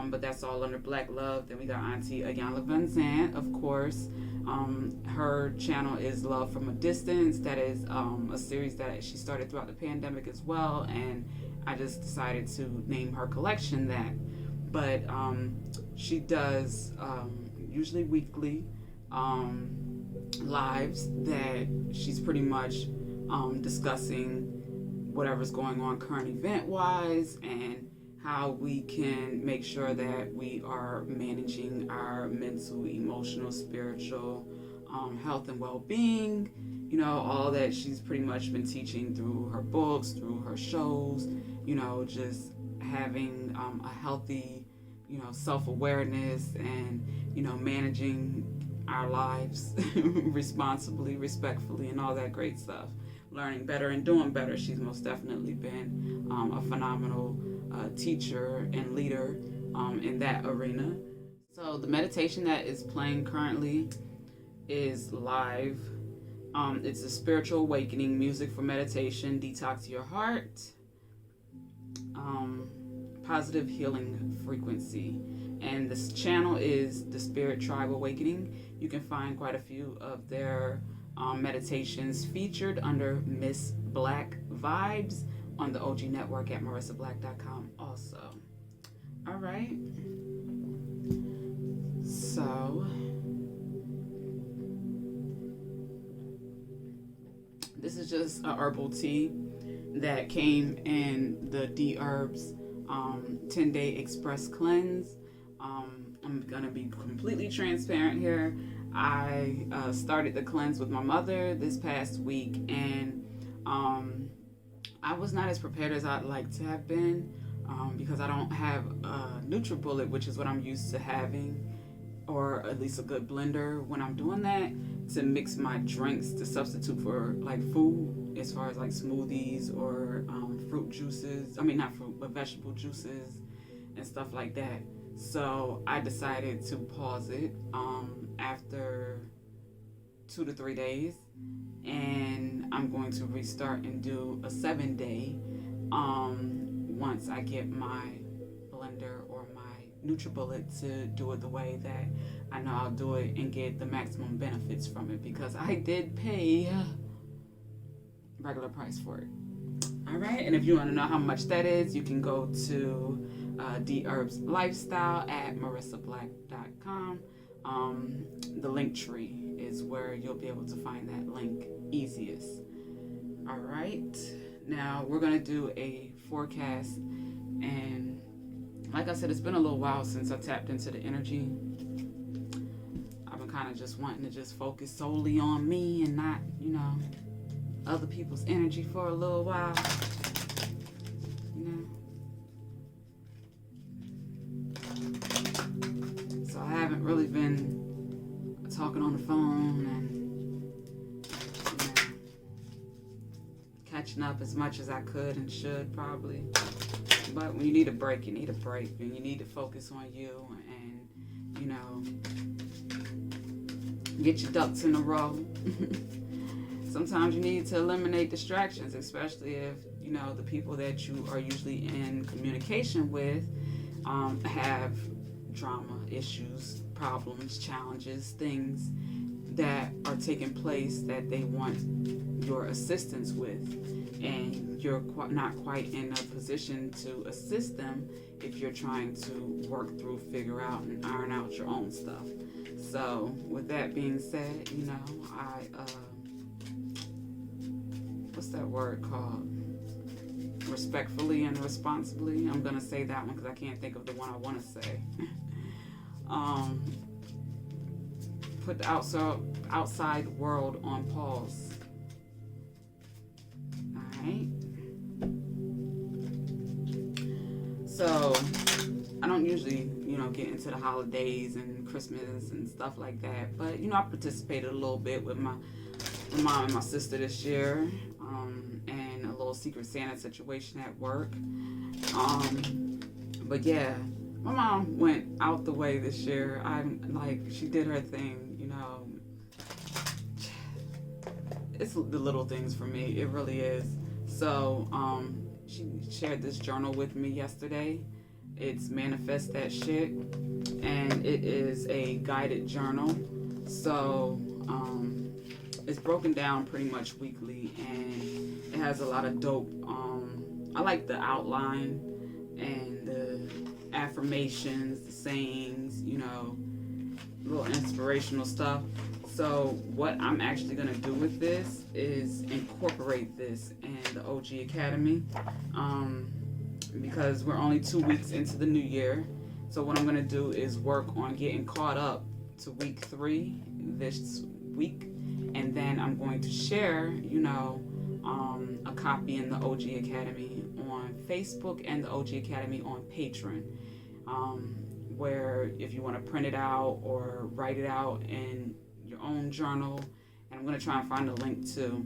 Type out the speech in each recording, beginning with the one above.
but that's all under Black Love. Then we got Auntie Ayanla Van Zant, of course. Her channel is Love from a Distance. That is a series that she started throughout the pandemic as well, and I just decided to name her collection that. But she does usually weekly lives that she's pretty much discussing whatever's going on current event wise and how we can make sure that we are managing our mental, emotional, spiritual health and well-being. You know, all that she's pretty much been teaching through her books, through her shows, you know, just having a healthy, you know, self-awareness and, you know, managing our lives responsibly, respectfully, and all that great stuff. Learning better and doing better. She's most definitely been a phenomenal teacher and leader in that arena. So the meditation that is playing currently is live. It's a spiritual awakening music for meditation, detox your heart, positive healing frequency. And this channel is the Spirit Tribe Awakening. You can find quite a few of their meditations featured under Miss Black Vibes on the OG network at marissablack.com also. All right. So this is just a herbal tea that came in the D Herbs 10-day express cleanse. I'm gonna be completely transparent here. I started the cleanse with my mother this past week, and I was not as prepared as I'd like to have been because I don't have a NutriBullet, which is what I'm used to having, or at least a good blender when I'm doing that to mix my drinks to substitute for like food, as far as like smoothies or fruit juices. I mean, not fruit, but vegetable juices and stuff like that. So I decided to pause it after 2 to 3 days, and I'm going to restart and do a 7-day once I get my blender or my NutriBullet to do it the way that I know I'll do it and get the maximum benefits from it, because I did pay regular price for it. All right, and if you want to know how much that is, you can go to D Herbs Lifestyle at marissablack.com. The link tree is where you'll be able to find that link easiest. All right, now we're gonna do a forecast, and like I said, it's been a little while since I tapped into the energy. I've been kind of just wanting to just focus solely on me and not, you know, other people's energy for a little while, you know. So I haven't really been talking on the phone and, you know, catching up as much as I could and should probably. But when you need a break, you need a break, and you need to focus on you and, you know, get your ducks in a row. Sometimes you need to eliminate distractions, especially if, you know, the people that you are usually in communication with have drama, issues, problems, challenges, things that are taking place that they want your assistance with, and you're not quite in a position to assist them if you're trying to work through, figure out, and iron out your own stuff. So with that being said, you know, I what's that word called? Respectfully and responsibly. I'm gonna say that one because I can't think of the one I want to say. Put the outside world on pause. Alright. So I don't usually, you know, get into the holidays and Christmas and stuff like that, but you know, I participated a little bit with my mom and my sister this year, and a little Secret Santa situation at work. But yeah, my mom went out the way this year. She did her thing, you know. It's the little things for me, it really is. So she shared this journal with me yesterday. It's Manifest That Shit, and it is a guided journal. So it's broken down pretty much weekly, and it has a lot of dope. I like the outline and the affirmations, the sayings, little inspirational stuff. So what I'm actually going to do with this is incorporate this in the OG Academy, because we're only 2 weeks into the new year. So what I'm going to do is work on getting caught up to week 3 this week, and then I'm going to share, a copy in the OG Academy on Facebook and the OG Academy on Patreon, where if you want to print it out or write it out in your own journal, and I'm going to try and find a link to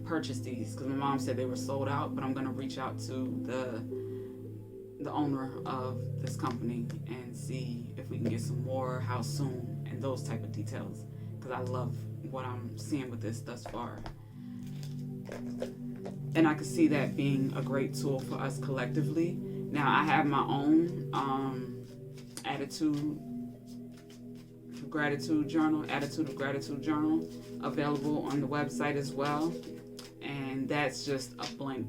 purchase these, because my mom said they were sold out, but I'm going to reach out to the owner of this company and see if we can get some more, how soon, and those type of details, because I love what I'm seeing with this thus far. And I could see that being a great tool for us collectively. Now, I have my own attitude of gratitude journal available on the website as well. And that's just a blank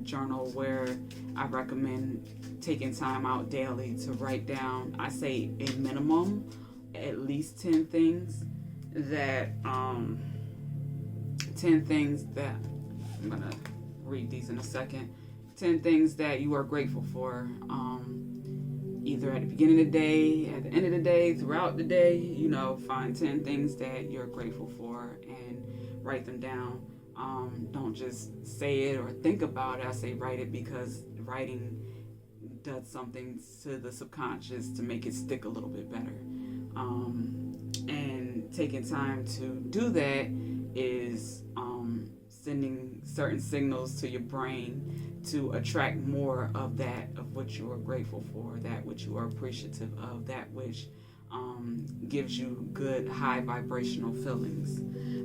journal where I recommend taking time out daily to write down, I say a minimum, at least 10 things that, I'm gonna read these in a second. 10 things that you are grateful for, either at the beginning of the day, at the end of the day, throughout the day. Find 10 things that you're grateful for and write them down. Don't just say it or think about it. I say write it because writing does something to the subconscious to make it stick a little bit better. And taking time to do that is sending certain signals to your brain to attract more of that, of what you are grateful for, that which you are appreciative of, that which gives you good high vibrational feelings.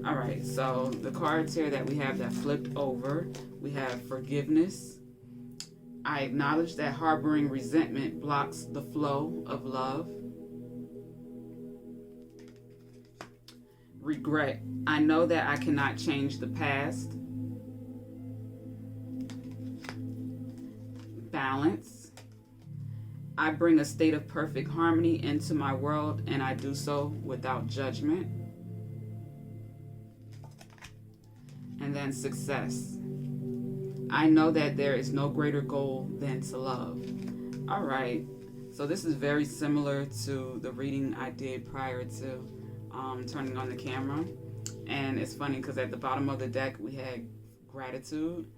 All right, so the cards here that we have that flipped over, we have forgiveness. I acknowledge that harboring resentment blocks the flow of love. Regret. I know that I cannot change the past. Balance. I bring a state of perfect harmony into my world, and I do so without judgment. And then success. I know that there is no greater goal than to love. All right. So this is very similar to the reading I did prior to turning on the camera. And it's funny because at the bottom of the deck we had gratitude.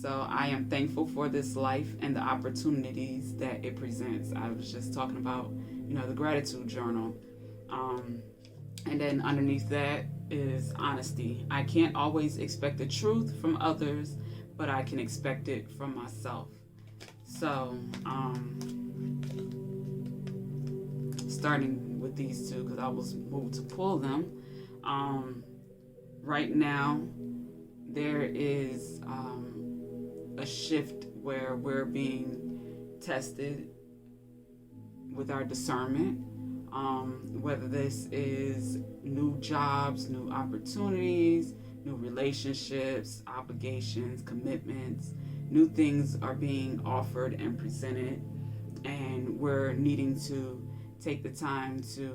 So I am thankful for this life and the opportunities that it presents. I was just talking about, the gratitude journal. And then underneath that is honesty. I can't always expect the truth from others, but I can expect it from myself. So, starting with these two, because I was moved to pull them. Right now, there is a shift where we're being tested with our discernment, whether this is new jobs, new opportunities, new relationships, obligations, commitments. New things are being offered and presented, and we're needing to take the time to,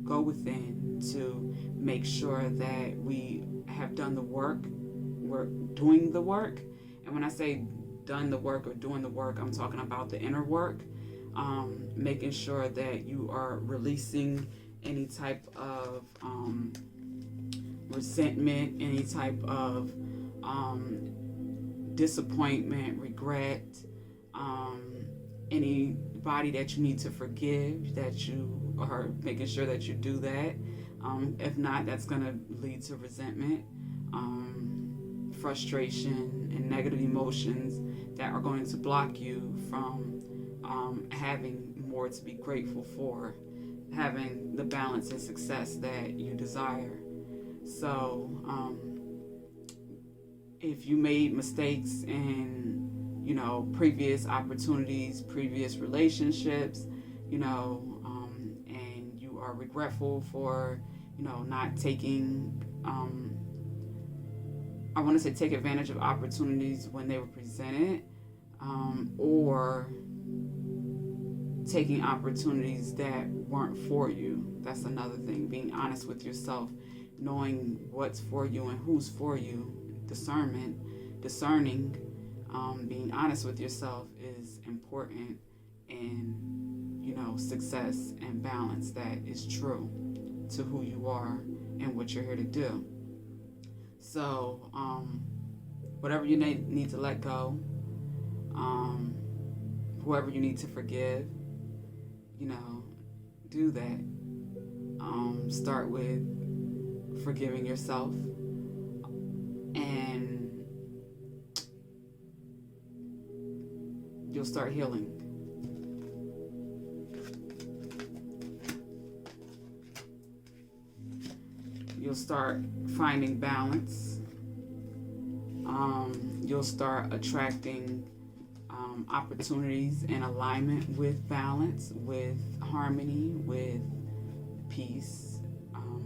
go within to make sure that we have done the work. We're doing the work. And when I say done the work or doing the work, I'm talking about the inner work, making sure that you are releasing any type of resentment, any type of disappointment, regret, anybody that you need to forgive, that you are making sure that you do that. If not, that's going to lead to resentment, frustration, and negative emotions that are going to block you from having more to be grateful for, having the balance and success that you desire. So if you made mistakes and previous opportunities, previous relationships, and you are regretful for, not taking, I want to say take advantage of opportunities when they were presented, or taking opportunities that weren't for you. That's another thing, being honest with yourself, knowing what's for you and who's for you, discerning, being honest with yourself is important in, success and balance that is true to who you are and what you're here to do. So, whatever you need to let go, whoever you need to forgive, do that. Start with forgiving yourself, and you'll start healing. You'll start finding balance. You'll start attracting opportunities in alignment with balance, with harmony, with peace,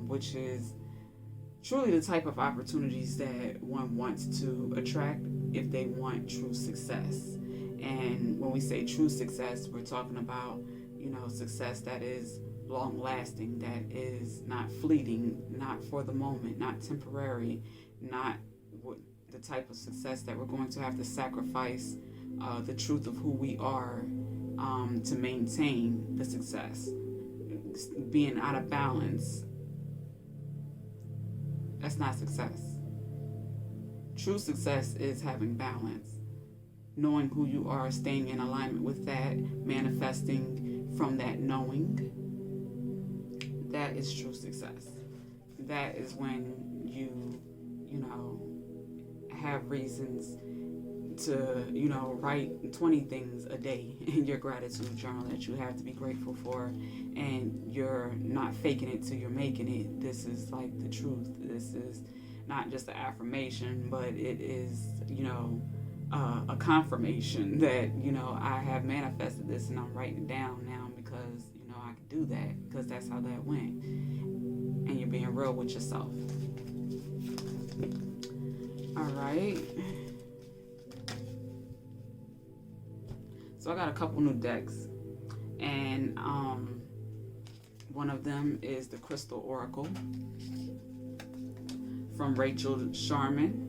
which is truly the type of opportunities that one wants to attract if they want true success. And when we say true success, we're talking about, success that is long lasting, that is not fleeting, not for the moment, not temporary, not the type of success that we're going to have to sacrifice the truth of who we are to maintain the success. Being out of balance, that's not success. True success is having balance, knowing who you are, staying in alignment with that, manifesting from that knowing. That is true success. That is when you have reasons to, write 20 things a day in your gratitude journal that you have to be grateful for, and you're not faking it till you're making it. This is like the truth. This is not just an affirmation, but it is, a confirmation that, I have manifested this, and I'm writing it down now because, I can do that because that's how that went. And you're being real with yourself. All right. So I got a couple new decks, and one of them is the Crystal Oracle from Rachel Sharman.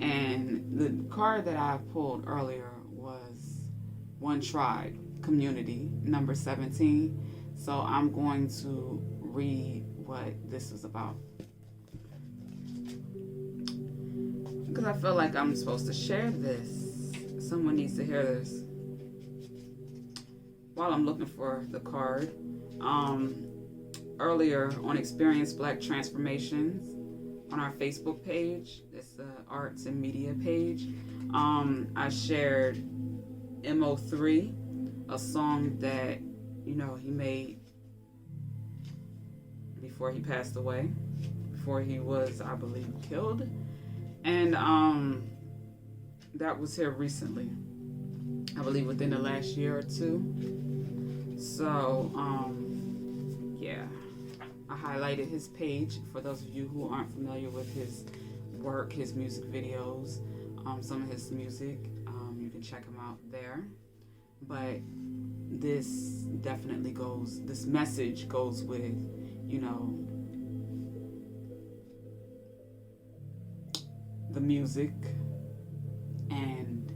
And the card that I pulled earlier was One Tribe, Community, number 17. So I'm going to read what this is about, because I feel like I'm supposed to share this. Someone needs to hear this. While I'm looking for the card, earlier on Experience Black Transformations on our Facebook page, it's the arts and media page, I shared MO3, a song that he made before he passed away, before he was, I believe, killed. And that was here recently, I believe within the last year or two. So yeah, I highlighted his page for those of you who aren't familiar with his work, his music videos, some of his music. You can check him out there. But this definitely goes, this message goes with, the music and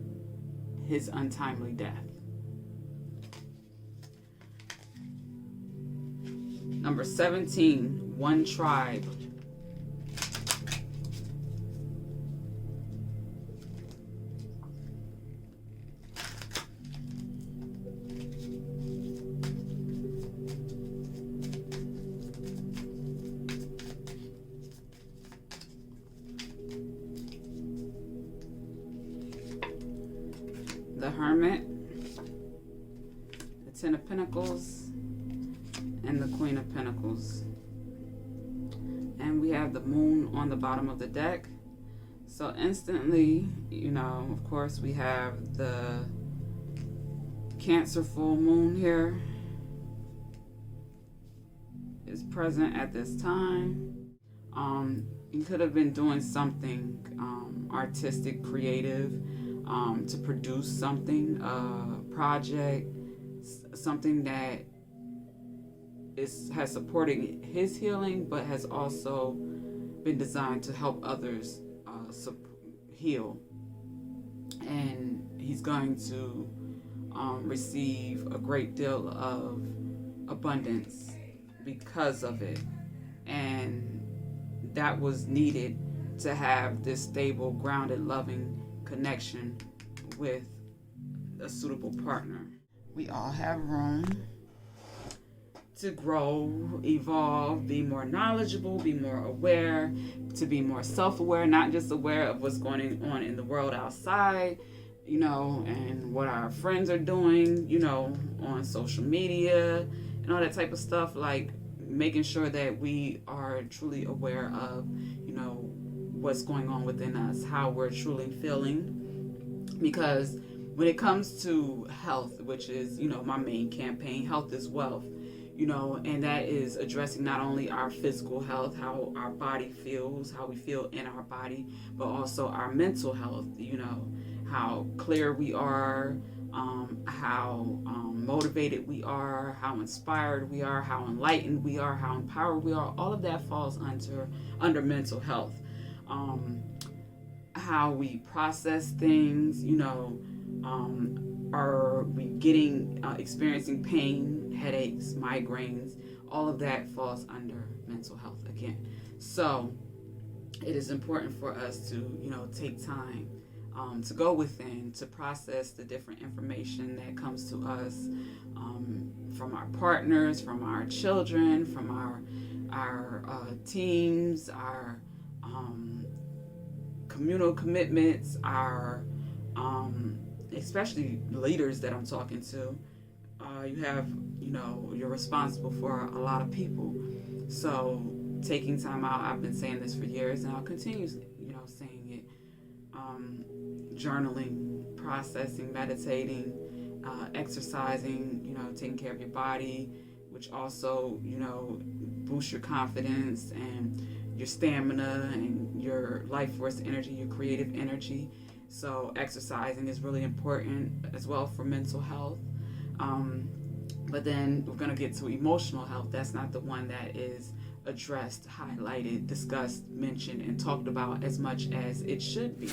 his untimely death. Number 17, One Tribe. The Hermit, the Ten of Pentacles, and the Queen of Pentacles. And we have the Moon on the bottom of the deck. So instantly, of course, we have the Cancer full moon here is present at this time. You could have been doing something artistic, creative, to produce something, a project, something that has supported his healing, but has also been designed to help others heal. And he's going to receive a great deal of abundance because of it. And that was needed to have this stable, grounded, loving connection with a suitable partner. We all have room to grow, evolve, be more knowledgeable, be more aware, to be more self-aware, not just aware of what's going on in the world outside, and what our friends are doing, on social media and all that type of stuff, like making sure that we are truly aware of, what's going on within us, how we're truly feeling. Because when it comes to health, which is, my main campaign, Health is Wealth, and that is addressing not only our physical health, how our body feels, how we feel in our body, but also our mental health, how clear we are, how motivated we are, how inspired we are, how enlightened we are, how empowered we are. All of that falls under mental health. How we process things, are we experiencing pain, headaches, migraines? All of that falls under mental health again. So it is important for us to, take time to go within, to process the different information that comes to us from our partners, from our children, from our teams, our communal commitments, our especially leaders that I'm talking to. You're responsible for a lot of people. So taking time out, I've been saying this for years, and I'll continue, saying it. Journaling, processing, meditating, exercising, taking care of your body, which also, boosts your confidence and your stamina and your life force energy, your creative energy. So exercising is really important as well for mental health. But then we're going to get to emotional health. That's not the one that is addressed, highlighted, discussed, mentioned, and talked about as much as it should be.